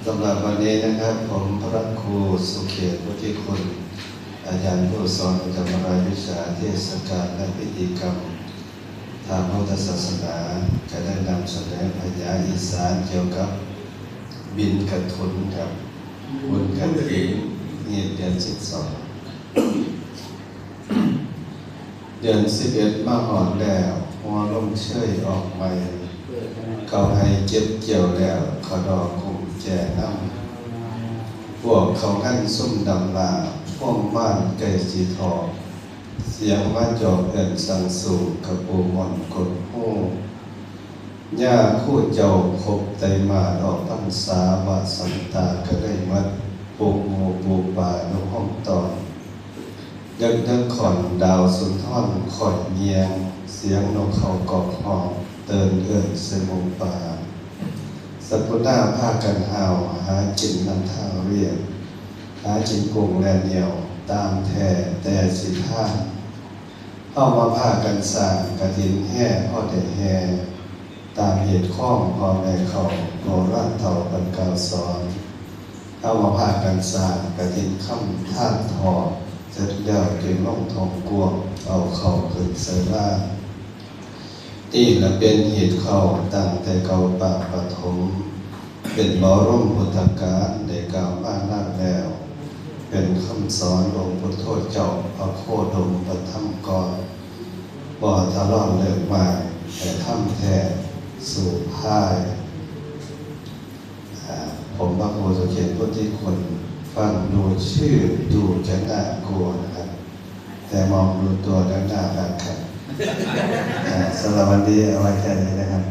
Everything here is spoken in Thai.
สำหรับวันนี้นะครับผมพระครูสุเขตวุฒิคุณอาจารย์ผู้สอนประจำรายวิชาเทศกาลและพิธีกรรมทางพุทธศาสนาจะได้นำเสนอพยาอีสานเกี่ยวกับบินกระทุนครับบุญกระถิ่นเดือน12 เดือน11มาหอดแล้วหัวลมเชยออกใหม่เขาให้เก็บเกี่ยวแล้วเขาดอกกุ่มแจน้ำพวกเขาขั้นซุ่มดำลาพ่วงบ้านไก่สีทองเสียงว่าจอบเอินสังสู่กระปูมอนกดหูย่าคู่เจ้าคบไตมาดอกพรรษาวาสันตาก็ได้มัดปลูกหมูปลูกป่าในห้องตอนดึกขอนดาวสุนทรขอดเงียงเสียงนกเขากอกห้องเตือนเอินเสมงป่าสัตว์พุทธาพากันหาวหากินน้ำทางเรียบหากินกุ้งแลเหนียวตามแท่แต่สิท่าเข้ามาพากันสร้างกระถินแห่พ่อแต่แห่ตามเหตุข้องพ่อแม่เขาโบราณเต่าบรรกาสอนเข้ามาพากันสร้างกระถินค่ำท่านทอเสร็จแล้วจึงล่องทองกวงเอาเข่าขึ้นเสล่านี่ละเป็นเหตุเข้าตั้งแต่เก่าปากปฐมเป็นบรมพุทธการได้กล่าวมานั่นแล้วเป็นคำสอนหลวงพุทโธเจ้าพระโคดมปฐมกรบ่ทะเลาะเลิกมาแต่ทำแท้สู่พ่ายผมพระครูสุเขตพุทธิคุณฟังดูชื่อดูจะน่ากลัวนะครับแต่มองดูตัวแล้วน่ารักครับสำหรับวันนี้เอาไว้แค่นี้นะครับ